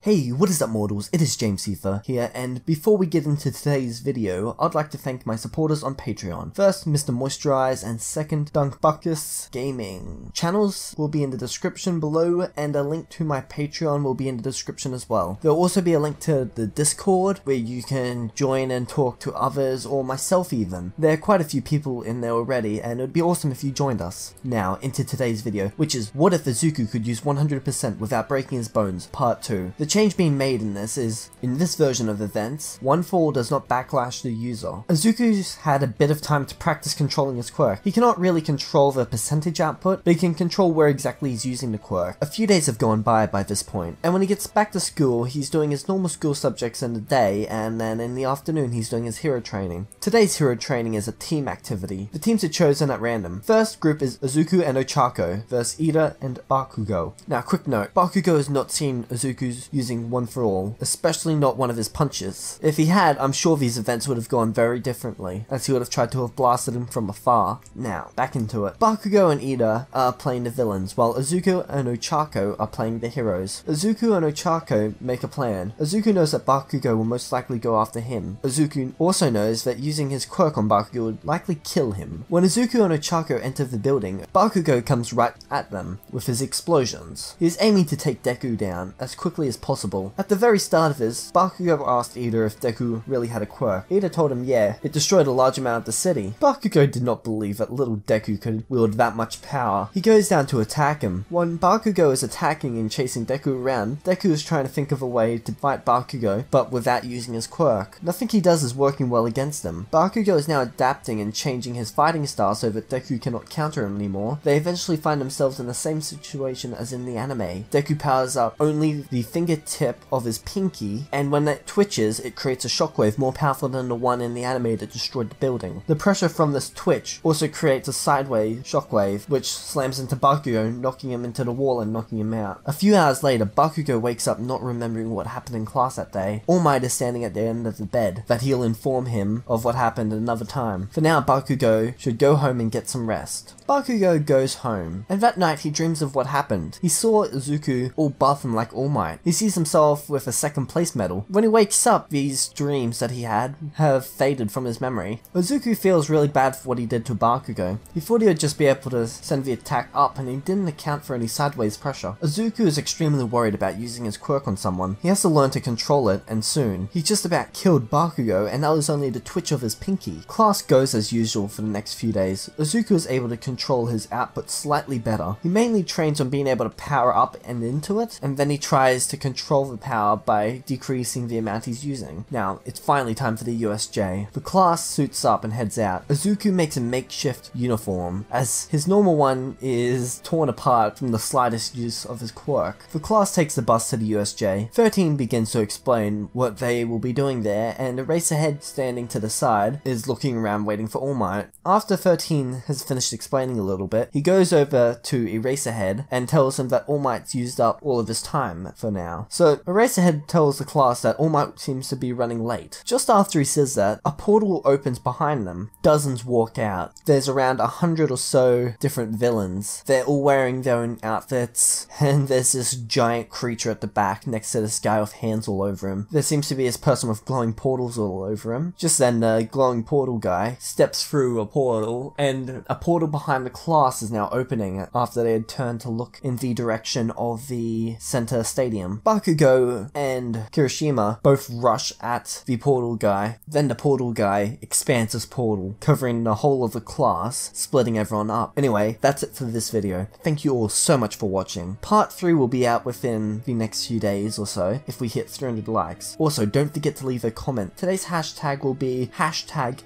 Hey, what is up mortals, it is James Ether here, and before we get into today's video, I'd like to thank my supporters on Patreon. First, Mr. Moisturize, and second, Dunkbuckus Gaming. Channels will be in the description below, and a link to my Patreon will be in the description as well. There will also be a link to the Discord, where you can join and talk to others, or myself even. There are quite a few people in there already, and it would be awesome if you joined us. Now, into today's video, which is, what if Izuku could use 100% without breaking his bones, part 2. The change being made in this is, in this version of events, one fall does not backlash the user. Izuku's had a bit of time to practice controlling his quirk. He cannot really control the percentage output, but he can control where exactly he's using the quirk. A few days have gone by this point, and when he gets back to school, he's doing his normal school subjects in the day, and then in the afternoon he's doing his hero training. Today's hero training is a team activity. The teams are chosen at random. First group is Izuku and Ochako versus Ida and Bakugo. Now quick note, Bakugo has not seen Izuku's using one for all, especially not one of his punches. If he had, I'm sure these events would have gone very differently, as he would have tried to have blasted him from afar. Now, back into it. Bakugo and Ida are playing the villains, while Izuku and Ochako are playing the heroes. Izuku and Ochako make a plan. Izuku knows that Bakugo will most likely go after him. Izuku also knows that using his quirk on Bakugo would likely kill him. When Izuku and Ochako enter the building, Bakugo comes right at them with his explosions. He is aiming to take Deku down as quickly as possible. At the very start of this, Bakugo asked Ida if Deku really had a quirk. Ida told him yeah, it destroyed a large amount of the city. Bakugo did not believe that little Deku could wield that much power. He goes down to attack him. When Bakugo is attacking and chasing Deku around, Deku is trying to think of a way to fight Bakugo, but without using his quirk. Nothing he does is working well against him. Bakugo is now adapting and changing his fighting style so that Deku cannot counter him anymore. They eventually find themselves in the same situation as in the anime. Deku powers up only the fingertip of his pinky, and when it twitches, it creates a shockwave more powerful than the one in the anime that destroyed the building. The pressure from this twitch also creates a sideways shockwave, which slams into Bakugo, knocking him into the wall and knocking him out. A few hours later, Bakugo wakes up not remembering what happened in class that day. All Might is standing at the end of the bed, that he'll inform him of what happened another time. For now, Bakugo should go home and get some rest. Bakugo goes home, and that night he dreams of what happened. He saw Izuku all buff and like All Might. He sees himself with a second place medal. When he wakes up, these dreams that he had have faded from his memory. Izuku feels really bad for what he did to Bakugo. He thought he would just be able to send the attack up, and he didn't account for any sideways pressure. Izuku is extremely worried about using his quirk on someone. He has to learn to control it, and soon. He just about killed Bakugo, and that was only the twitch of his pinky. Class goes as usual for the next few days. Izuku is able to control his output slightly better. He mainly trains on being able to power up and into it, and then he tries to control the power by decreasing the amount he's using. Now, it's finally time for the USJ. The class suits up and heads out. Izuku makes a makeshift uniform, as his normal one is torn apart from the slightest use of his quirk. The class takes the bus to the USJ. 13 begins to explain what they will be doing there, and Eraserhead, standing to the side, is looking around waiting for All Might. After 13 has finished explaining a little bit, he goes over to Eraserhead and tells him that All Might's used up all of his time for now. So Eraserhead tells the class that All Might seems to be running late. Just after he says that, a portal opens behind them. Dozens walk out. There's around 100 or so different villains. They're all wearing their own outfits, and there's this giant creature at the back next to this guy with hands all over him. There seems to be this person with glowing portals all over him. Just then the glowing portal guy steps through a portal, and a portal behind the class is now opening after they had turned to look in the direction of the center stadium. Bakugo and Kirishima both rush at the portal guy. Then the portal guy expands his portal, covering the whole of the class, splitting everyone up. Anyway, that's it for this video. Thank you all so much for watching. Part 3 will be out within the next few days or so, if we hit 300 likes. Also, don't forget to leave a comment. Today's hashtag will be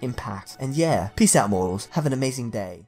#impact. And yeah, peace out mortals. Have an amazing day.